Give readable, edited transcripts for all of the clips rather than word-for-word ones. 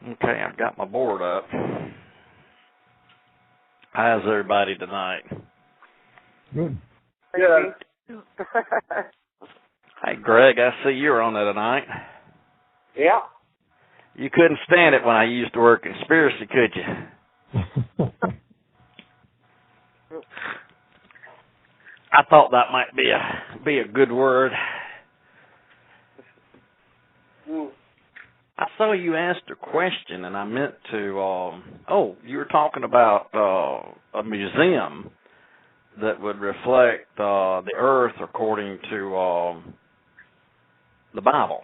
Okay, I've got my board up. How's everybody tonight? Good. Good. Hey, Greg, I see you're on there tonight. Yeah. You couldn't stand it when I used the word conspiracy, could you? I thought that might be a good word. I saw you asked a question, and I meant to. You were talking about a museum that would reflect the Earth according to the Bible.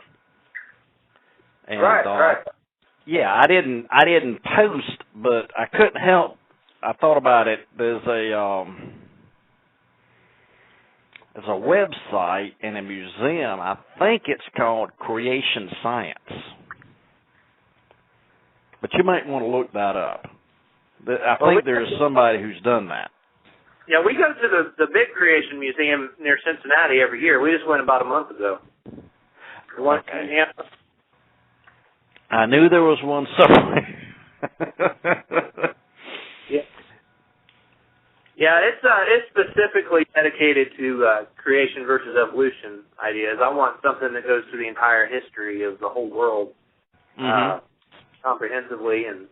And, right. Yeah, I didn't post, but I couldn't help. I thought about it. There's a website in a museum. I think it's called Creation Science. But you might want to look that up. I think there's somebody who's done that. Yeah, we go to the big Creation Museum near Cincinnati every year. We just went about a month ago. Okay. Yeah. I knew there was one somewhere. Yeah, it's specifically dedicated to creation versus evolution ideas. I want something that goes through the entire history of the whole world comprehensively, and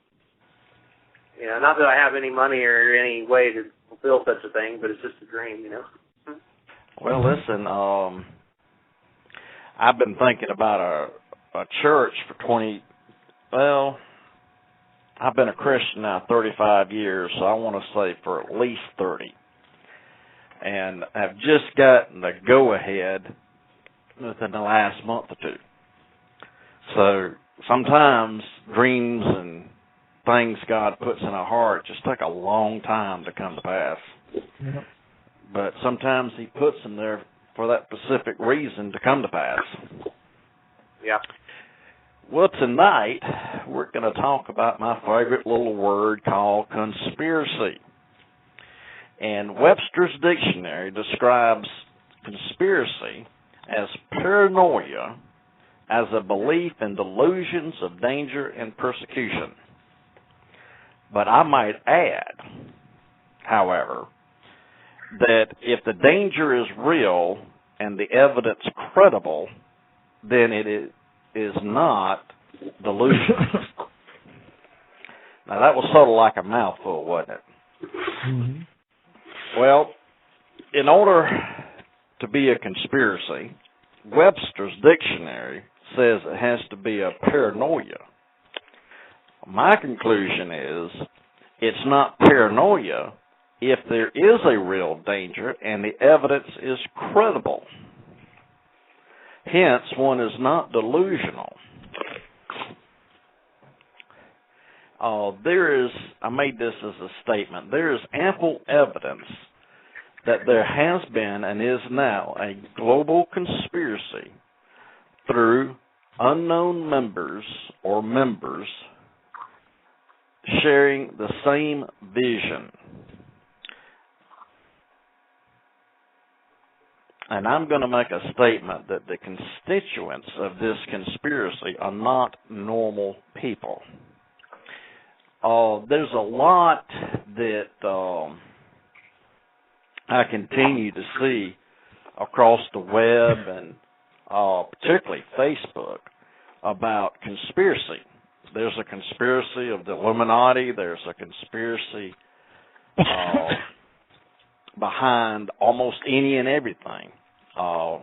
not that I have any money or any way to fulfill such a thing, but it's just a dream, Well, listen, I've been thinking about a church for I've been a Christian now 35 years, so I want to say for at least 30. And I've just gotten the go-ahead within the last month or two. So sometimes dreams and things God puts in our heart just take a long time to come to pass. Yep. But sometimes He puts them there for that specific reason to come to pass. Yeah. Well, tonight we're going to talk about my favorite little word called conspiracy. And Webster's Dictionary describes conspiracy as paranoia, as a belief in delusions of danger and persecution. But I might add, however, that if the danger is real and the evidence credible, then it is not delusional. Now, that was sort of like a mouthful, wasn't it? Mm-hmm. Well, in order to be a conspiracy, Webster's Dictionary says it has to be a paranoia. My conclusion is it's not paranoia if there is a real danger and the evidence is credible. Hence, one is not delusional. I made this as a statement, there is ample evidence that there has been and is now a global conspiracy through unknown members sharing the same vision. And I'm going to make a statement that the constituents of this conspiracy are not normal people. There's a lot that I continue to see across the web and particularly Facebook about conspiracy. There's a conspiracy of the Illuminati. There's a conspiracy behind almost any and everything. I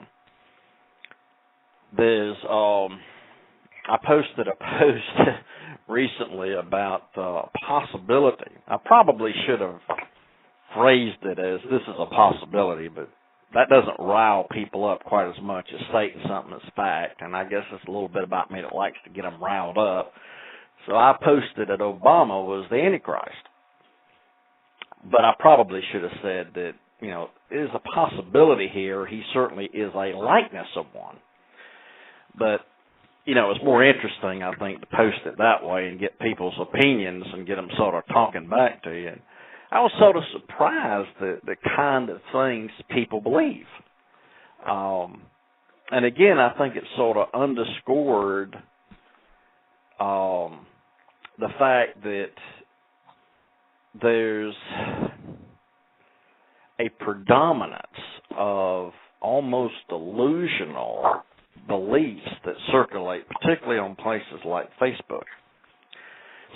posted a post recently about possibility. I probably should have phrased it as this is a possibility, but that doesn't rile people up quite as much as stating something as fact, and I guess it's a little bit about me that likes to get them riled up. So I posted that Obama was the Antichrist. But I probably should have said that, there's a possibility here. He certainly is a likeness of one. But, it's more interesting, I think, to post it that way and get people's opinions and get them sort of talking back to you. And I was sort of surprised at the kind of things people believe. And again, I think it sort of underscored the fact that there's a predominance of almost delusional beliefs that circulate, particularly on places like Facebook.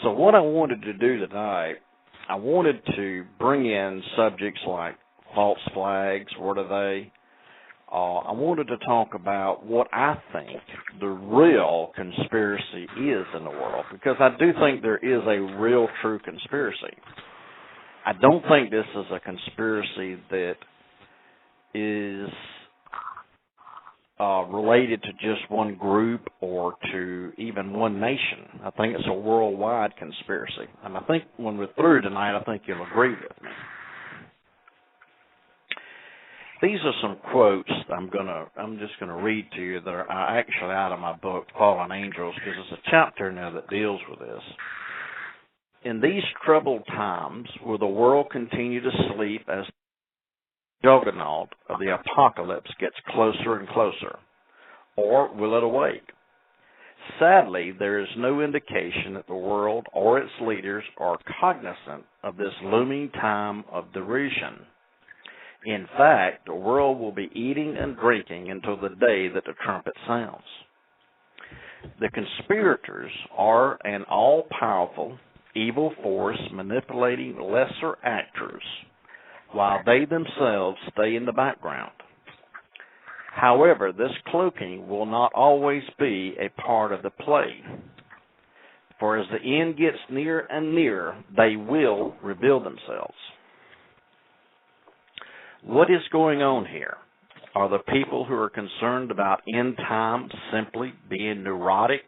So what I wanted to do tonight, I wanted to bring in subjects like false flags, what are they? I wanted to talk about what I think the real conspiracy is in the world, because I do think there is a real, true conspiracy. I don't think this is a conspiracy that is related to just one group or to even one nation. I think it's a worldwide conspiracy. And I think when we're through tonight, I think you'll agree with me. These are some quotes I'm just gonna read to you that are actually out of my book, Fallen Angels, because there's a chapter in there that deals with this. In these troubled times, will the world continue to sleep as the juggernaut of the apocalypse gets closer and closer, or will it awake? Sadly, there is no indication that the world or its leaders are cognizant of this looming time of derision. In fact, the world will be eating and drinking until the day that the trumpet sounds. The conspirators are an all-powerful, evil force manipulating lesser actors while they themselves stay in the background. However, this cloaking will not always be a part of the play, for as the end gets near and nearer, they will reveal themselves. What is going on here? Are the people who are concerned about end times simply being neurotic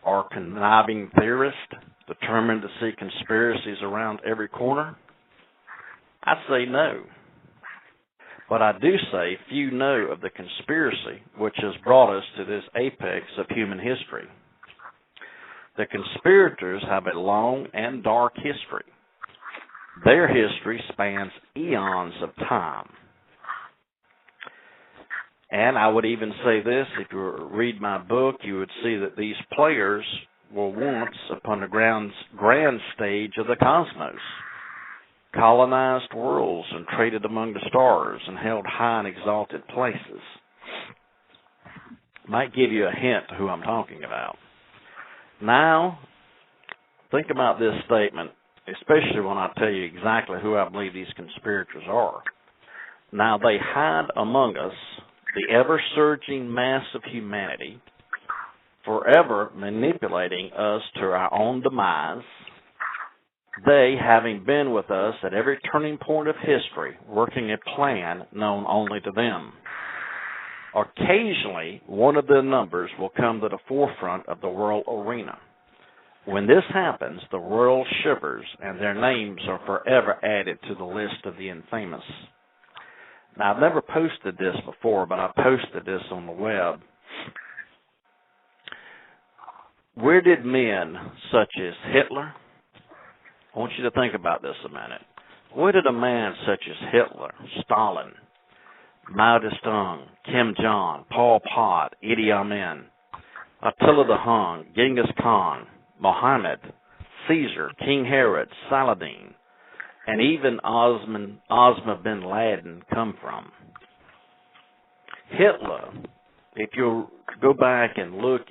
or conniving theorists determined to see conspiracies around every corner? I say no. But I do say few know of the conspiracy which has brought us to this apex of human history. The conspirators have a long and dark history. Their history spans eons of time. And I would even say this, if you read my book, you would see that these players were once upon the grand stage of the cosmos, colonized worlds and traded among the stars and held high and exalted places. Might give you a hint to who I'm talking about. Now, think about this statement, especially when I tell you exactly who I believe these conspirators are. Now, they hide among us the ever-surging mass of humanity, forever manipulating us to our own demise, they having been with us at every turning point of history, working a plan known only to them. Occasionally, one of their numbers will come to the forefront of the world arena. When this happens, the world shivers, and their names are forever added to the list of the infamous. Now, I've never posted this before, but I posted this on the web. Where did men such as Hitler, I want you to think about this a minute. Where did a man such as Hitler, Stalin, Mao Zedong, Kim Jong, Pol Pot, Idi Amin, Attila the Hun, Genghis Khan, Muhammad, Caesar, King Herod, Saladin, and even Osama bin Laden come from? Hitler, if you go back and look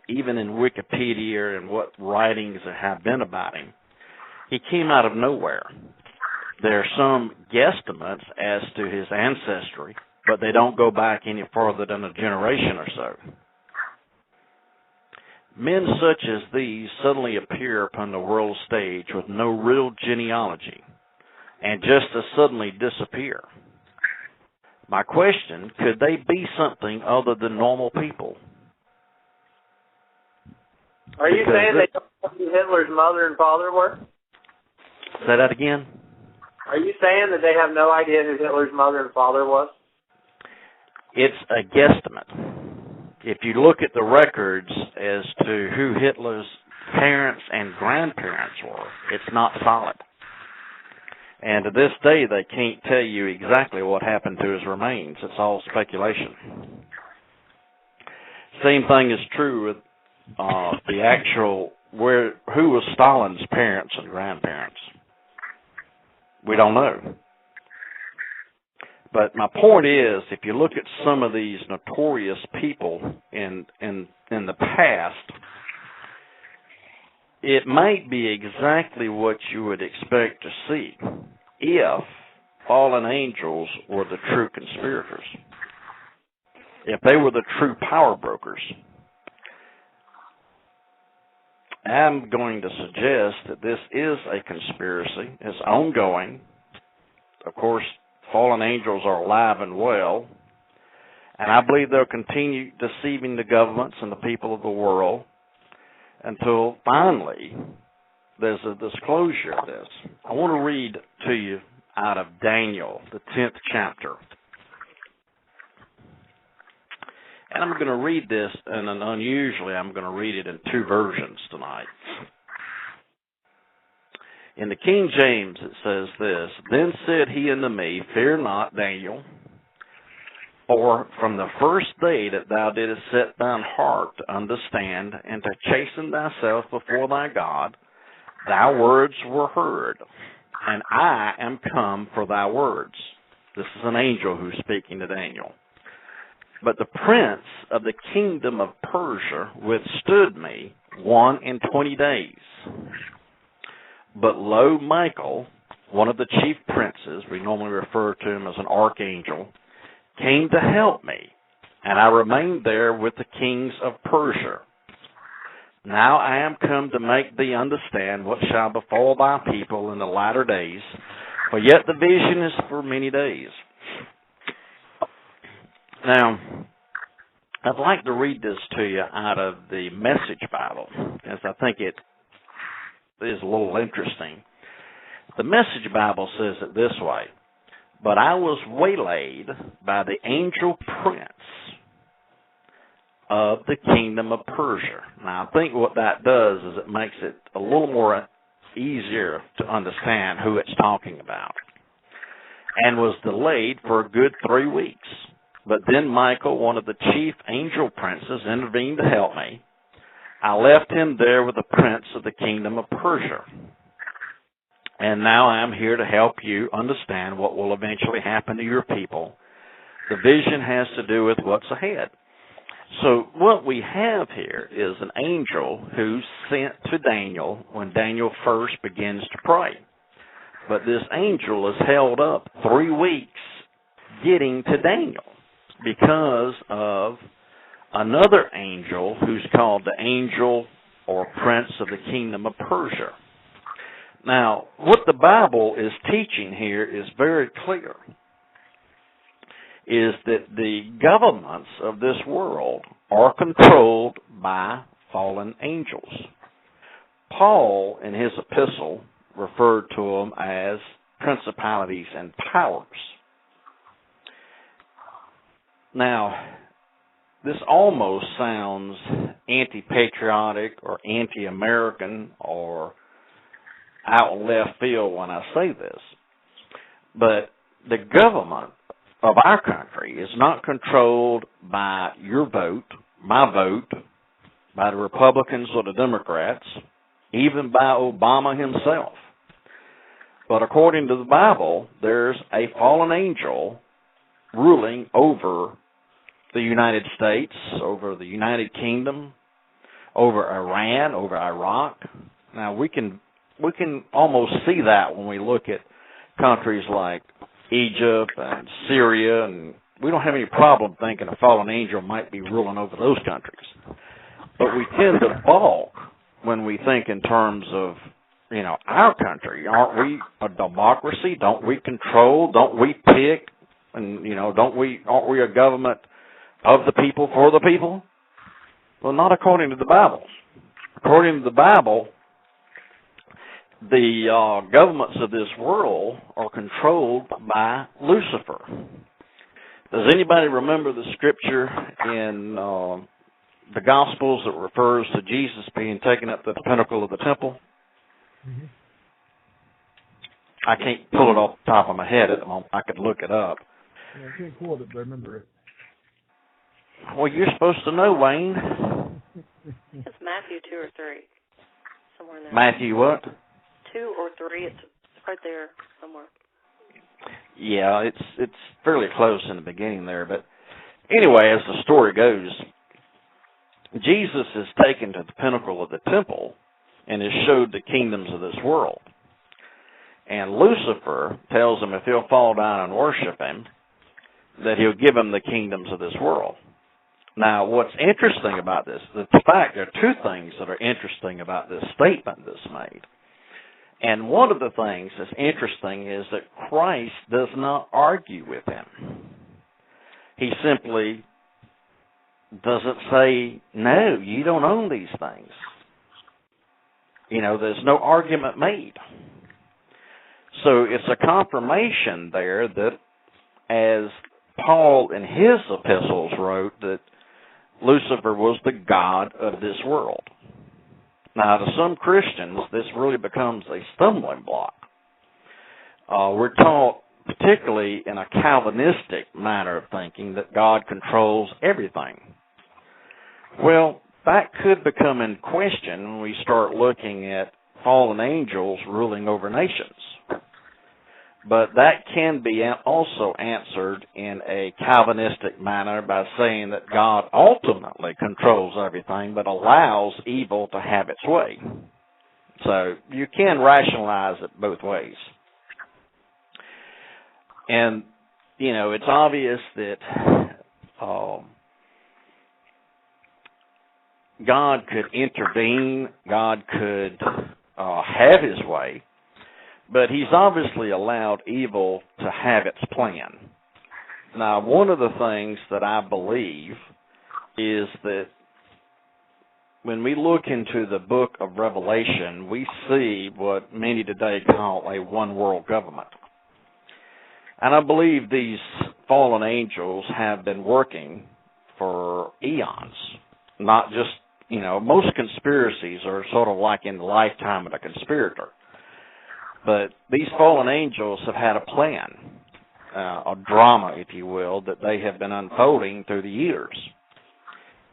even in Wikipedia and what writings there have been about him, he came out of nowhere. There are some guesstimates as to his ancestry, but they don't go back any further than a generation or so. Men such as these suddenly appear upon the world stage with no real genealogy and just as suddenly disappear. My question, could they be something other than normal people? Are you saying they don't know who Hitler's mother and father were? Say that again? Are you saying that they have no idea who Hitler's mother and father was? It's a guesstimate. If you look at the records as to who Hitler's parents and grandparents were, it's not solid. And to this day, they can't tell you exactly what happened to his remains. It's all speculation. Same thing is true with the actual who was Stalin's parents and grandparents? We don't know. But my point is, if you look at some of these notorious people in the past, it might be exactly what you would expect to see if fallen angels were the true conspirators, if they were the true power brokers. I'm going to suggest that this is a conspiracy. It's ongoing. Of course, fallen angels are alive and well, and I believe they'll continue deceiving the governments and the people of the world until finally there's a disclosure of this. I want to read to you out of Daniel, the 10th chapter. And I'm going to read this, and unusually I'm going to read it in two versions tonight. In the King James it says this, "Then said he unto me, Fear not, Daniel, for from the first day that thou didst set thine heart to understand and to chasten thyself before thy God, thy words were heard, and I am come for thy words." This is an angel who's speaking to Daniel. "But the prince of the kingdom of Persia withstood me 21 days. But lo, Michael, one of the chief princes," we normally refer to him as an archangel, "came to help me, and I remained there with the kings of Persia. Now I am come to make thee understand what shall befall thy people in the latter days, for yet the vision is for many days." Now, I'd like to read this to you out of the Message Bible, as I think it is a little interesting. The Message Bible says it this way, "But I was waylaid by the angel prince of the kingdom of Persia." Now, I think what that does is it makes it a little more easier to understand who it's talking about. "And was delayed for a good 3 weeks. But then Michael, one of the chief angel princes, intervened to help me. I left him there with the prince of the kingdom of Persia. And now I am here to help you understand what will eventually happen to your people. The vision has to do with what's ahead." So what we have here is an angel who's sent to Daniel when Daniel first begins to pray. But this angel is held up 3 weeks getting to Daniel because of another angel who's called the angel or prince of the kingdom of Persia. Now, what the Bible is teaching here is very clear, is that the governments of this world are controlled by fallen angels. Paul, in his epistle, referred to them as principalities and powers. Now, this almost sounds anti-patriotic or anti-American or out left field when I say this. But the government of our country is not controlled by your vote, my vote, by the Republicans or the Democrats, even by Obama himself. But according to the Bible, there's a fallen angel ruling over the United States, over the United Kingdom, over Iran, over Iraq. Now, we can almost see that when we look at countries like Egypt and Syria, and we don't have any problem thinking a fallen angel might be ruling over those countries. But we tend to balk when we think in terms of, our country. Aren't we a democracy? Don't we control? Don't we pick? And, aren't we a government of the people, for the people? Well, not according to the Bible. According to the Bible, the governments of this world are controlled by Lucifer. Does anybody remember the scripture in the Gospels that refers to Jesus being taken up to the pinnacle of the temple? Mm-hmm. I can't pull it off the top of my head at the moment. I could look it up. Yeah, I can't quote it, but I remember it. Well, you're supposed to know, Wayne. It's Matthew 2 or 3. somewhere in there. Matthew what? 2 or 3. It's right there somewhere. Yeah, it's fairly close in the beginning there. But anyway, as the story goes, Jesus is taken to the pinnacle of the temple and is showed the kingdoms of this world. And Lucifer tells him if he'll fall down and worship him, that he'll give him the kingdoms of this world. Now, what's interesting about this, the fact there are two things that are interesting about this statement that's made. And one of the things that's interesting is that Christ does not argue with him. He simply doesn't say, no, you don't own these things. You know, there's no argument made. So it's a confirmation there that, as Paul in his epistles wrote, that Lucifer was the god of this world. Now, to some Christians, this really becomes a stumbling block. We're taught, particularly in a Calvinistic manner of thinking, that God controls everything. Well, that could become in question when we start looking at fallen angels ruling over nations. But that can be also answered in a Calvinistic manner by saying that God ultimately controls everything but allows evil to have its way. So you can rationalize it both ways. And, you know, it's obvious that God could intervene, God could have his way, but he's obviously allowed evil to have its plan. Now, one of the things that I believe is that when we look into the book of Revelation, we see what many today call a one-world government. And I believe these fallen angels have been working for eons, not just, you know, most conspiracies are sort of like in the lifetime of a conspirator. But these fallen angels have had a plan, a drama, if you will, that they have been unfolding through the years.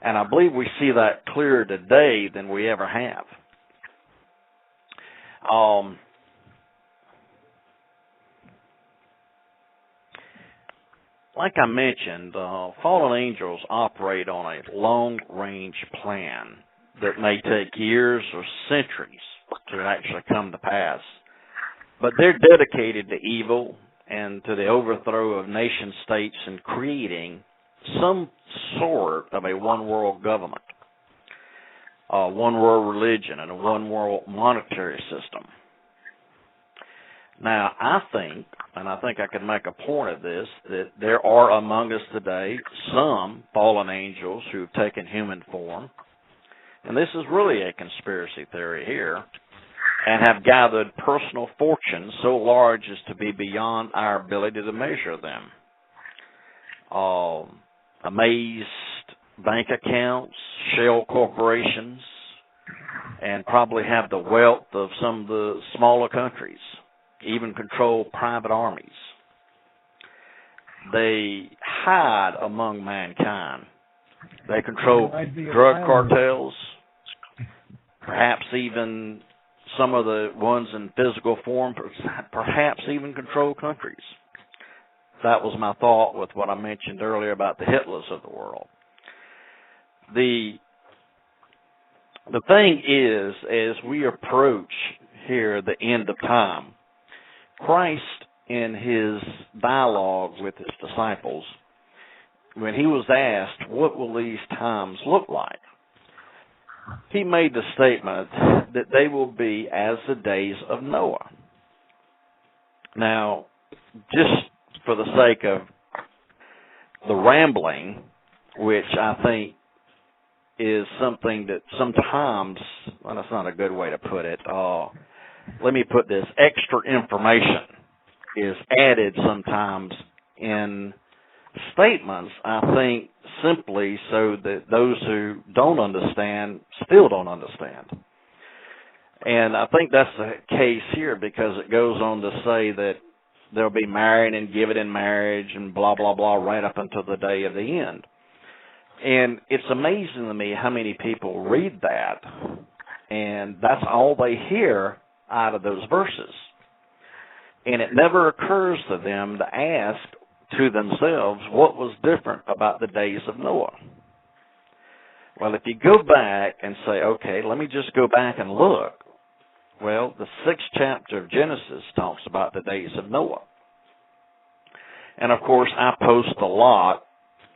And I believe we see that clearer today than we ever have. Like I mentioned, fallen angels operate on a long-range plan that may take years or centuries to actually come to pass. But they're dedicated to evil and to the overthrow of nation states and creating some sort of a one-world government, a one-world religion, and a one-world monetary system. Now, I think I can make a point of this, that there are among us today some fallen angels who have taken human form, and this is really a conspiracy theory here, and have gathered personal fortunes so large as to be beyond our ability to measure them. Amazed bank accounts, shell corporations, and probably have the wealth of some of the smaller countries, even control private armies. They hide among mankind. They control drug cartels, perhaps even some of the ones in physical form, perhaps even control countries. That was my thought with what I mentioned earlier about the Hitlers of the world. The thing is, as we approach here the end of time, Christ, in his dialogue with his disciples, when he was asked, what will these times look like? He made the statement that they will be as the days of Noah. Now, just for the sake of the rambling, which I think is something that sometimes, well, that's not a good way to put it, let me put this, extra information is added sometimes in statements, I think, simply so that those who don't understand still don't understand. And I think that's the case here, because it goes on to say that they'll be married and given in marriage and blah, blah, blah, right up until the day of the end. And it's amazing to me how many people read that And that's all they hear out of those verses. And it never occurs to them to ask to themselves what was different about the days of Noah. Well, if you go back and say, okay, let me just go back and look. Well, the 6th chapter of Genesis talks about the days of Noah. And, of course, I post a lot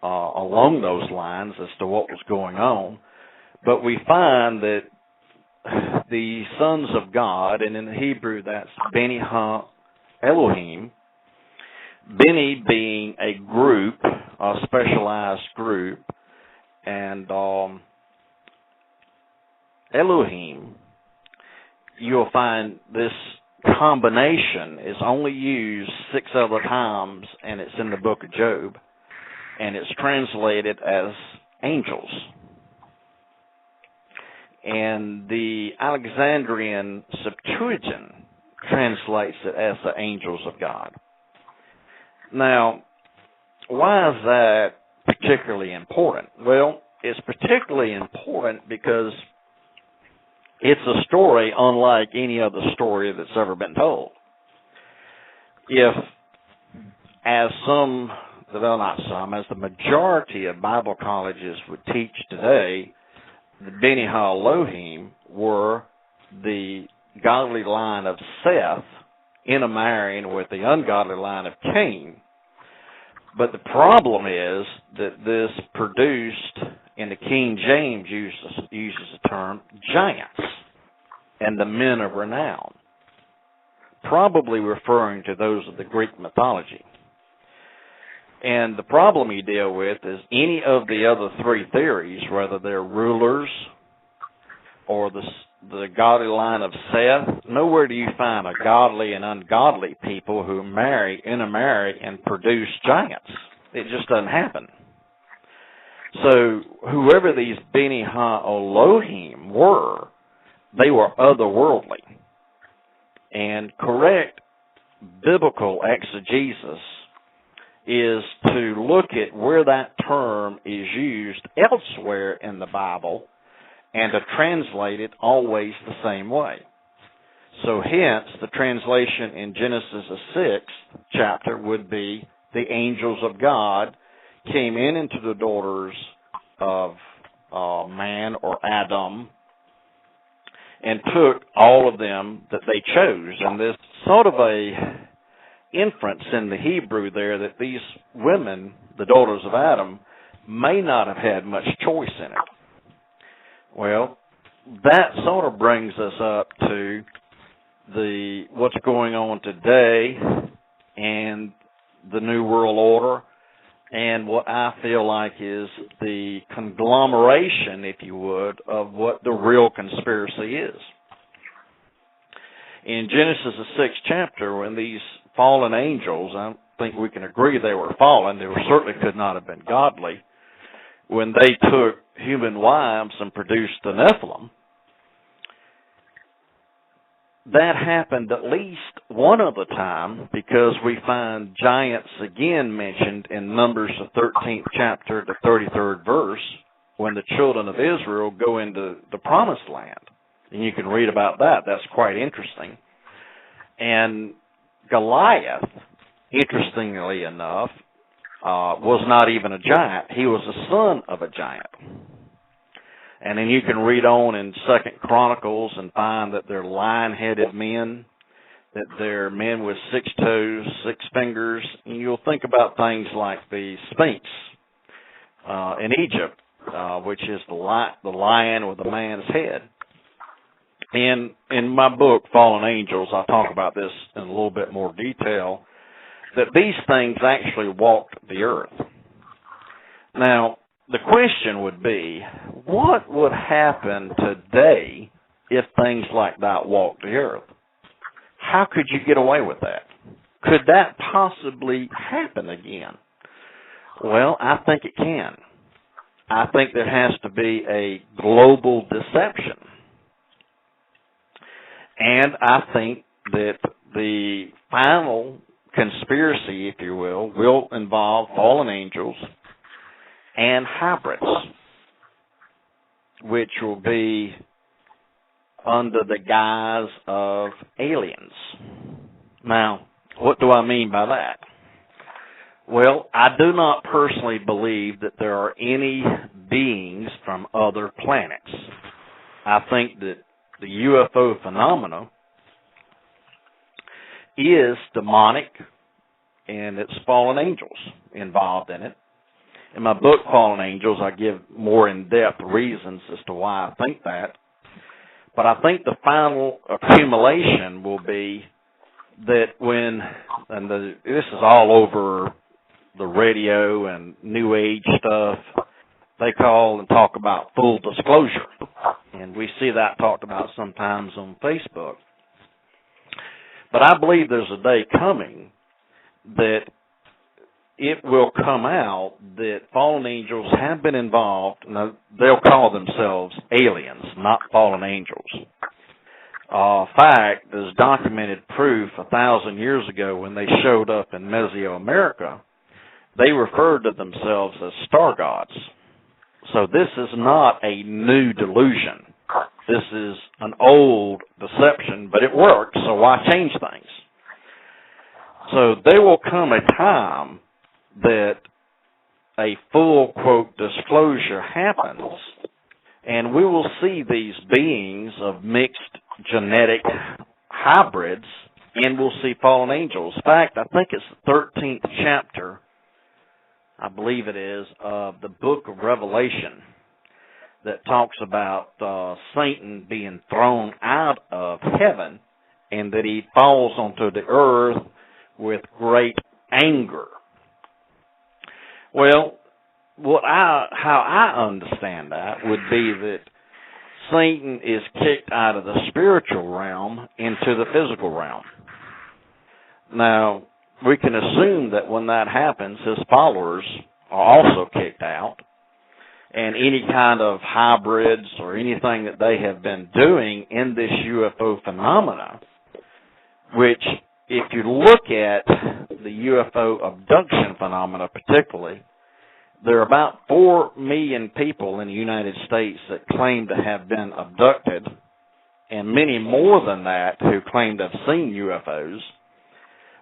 along those lines as to what was going on. But we find that the sons of God, and in Hebrew that's Beni Ha-Elohim, Beni being a group, a specialized group, and Elohim, you'll find this combination is only used 6 other times, and it's in the book of Job, and it's translated as angels. And the Alexandrian Septuagint translates it as the angels of God. Now, why is that particularly important? Well, it's particularly important because it's a story unlike any other story that's ever been told. If, as the majority of Bible colleges would teach today, the Beni Ha-Elohim were the godly line of Seth intermarrying with the ungodly line of Cain. But the problem is that this produced, in the King James uses the term, giants and the men of renown, probably referring to those of the Greek mythology. And the problem you deal with is any of the other 3 theories, whether they're rulers or the godly line of Seth, nowhere do you find a godly and ungodly people who intermarry, and produce giants. It just doesn't happen. So whoever these Beni Ha-Elohim were, they were otherworldly. And correct biblical exegesis is to look at where that term is used elsewhere in the Bible and to translate it always the same way. So hence, the translation in Genesis, the 6th chapter, would be the angels of God came into the daughters of man or Adam and took all of them that they chose. And there's sort of a inference in the Hebrew there that these women, the daughters of Adam, may not have had much choice in it. Well, that sort of brings us up to what's going on today and the New World Order and what I feel like is the conglomeration, if you would, of what the real conspiracy is. In Genesis, the 6th chapter, when these fallen angels, I think we can agree they were fallen, they certainly could not have been godly, when they took human wives and produced the Nephilim, that happened at least one other time because we find giants again mentioned in Numbers, the 13th chapter, the 33rd verse, when the children of Israel go into the promised land. And you can read about that. That's quite interesting. And Goliath, interestingly enough, was not even a giant. He was the son of a giant. And then you can read on in 2nd Chronicles and find that they're lion-headed men, that they're men with 6 toes, 6 fingers. And you'll think about things like the Sphinx in Egypt, which is the lion with a man's head. And in my book, Fallen Angels, I talk about this in a little bit more detail, that these things actually walked the earth. Now, the question would be, what would happen today if things like that walked the earth? How could you get away with that? Could that possibly happen again? Well, I think it can. I think there has to be a global deception. And I think that the final conspiracy, if you will involve fallen angels and hybrids, which will be under the guise of aliens. Now, what do I mean by that? Well, I do not personally believe that there are any beings from other planets. I think that the UFO phenomena is demonic, and it's fallen angels involved in it. In my book, Fallen Angels, I give more in-depth reasons as to why I think that. But I think the final accumulation will be that when, this is all over the radio and New Age stuff, they call and talk about full disclosure. And we see that talked about sometimes on Facebook. But I believe there's a day coming that it will come out that fallen angels have been involved. Now, they'll call themselves aliens, not fallen angels. Fact, there's documented proof 1,000 years ago when they showed up in Mesoamerica, they referred to themselves as star gods. So this is not a new delusion. This is an old deception, but it works, so why change things? So there will come a time that a full, quote, disclosure happens, and we will see these beings of mixed genetic hybrids, and we'll see fallen angels. In fact, I think it's the 13th chapter, I believe it is, of the book of Revelation that talks about Satan being thrown out of heaven and that he falls onto the earth with great anger. Well, how I understand that would be that Satan is kicked out of the spiritual realm into the physical realm. Now, we can assume that when that happens, his followers are also kicked out, and any kind of hybrids or anything that they have been doing in this UFO phenomena, which if you look at the UFO abduction phenomena particularly, there are about 4 million people in the United States that claim to have been abducted, and many more than that who claim to have seen UFOs.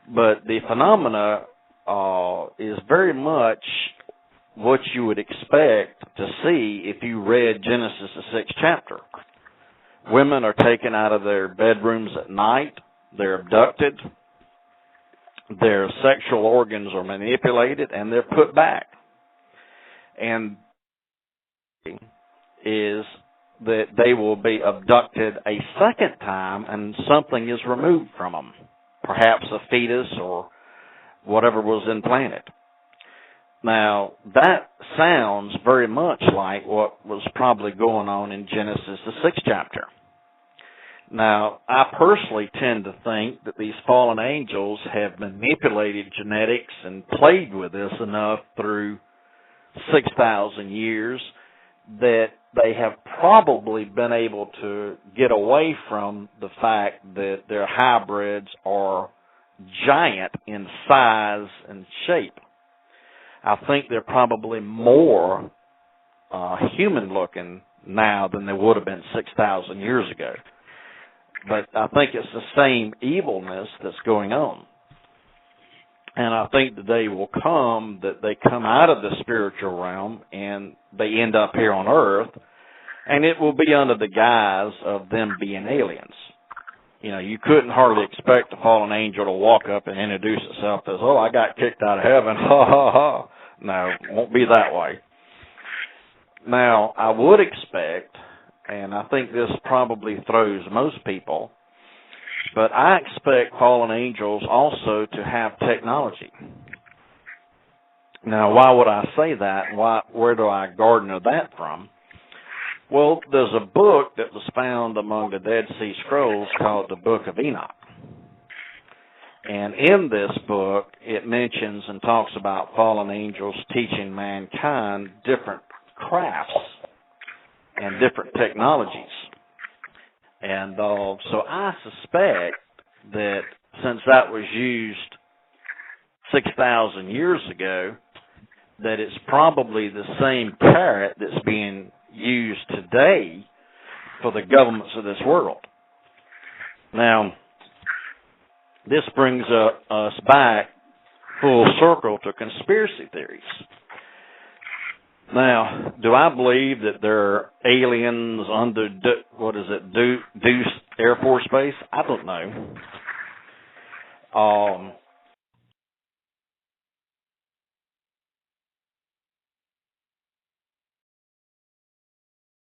But the phenomena is very much what you would expect to see if you read Genesis, the 6th chapter. Women are taken out of their bedrooms at night. They're abducted. Their sexual organs are manipulated, and they're put back. And is that they will be abducted a second time, and something is removed from them, perhaps a fetus or whatever was implanted. Now, that sounds very much like what was probably going on in Genesis, the 6th chapter. Now, I personally tend to think that these fallen angels have manipulated genetics and played with this enough through 6,000 years that they have probably been able to get away from the fact that their hybrids are giant in size and shape. I think they're probably more human-looking now than they would have been 6,000 years ago. But I think it's the same evilness that's going on. And I think the day will come that they come out of the spiritual realm and they end up here on earth, and it will be under the guise of them being aliens. You know, you couldn't hardly expect a fallen angel to walk up and introduce itself as, oh, I got kicked out of heaven, ha, ha, ha. No, it won't be that way. Now, I would expect, and I think this probably throws most people, but I expect fallen angels also to have technology. Now, why would I say that? Where do I garner that from? Well, there's a book that was found among the Dead Sea Scrolls called the Book of Enoch. And in this book, it mentions and talks about fallen angels teaching mankind different crafts and different technologies. And so I suspect that since that was used 6,000 years ago, that it's probably the same parrot that's being used today for the governments of this world. Now, this brings us back full circle to conspiracy theories. Now, do I believe that there are aliens under, Deuce Air Force Base? I don't know.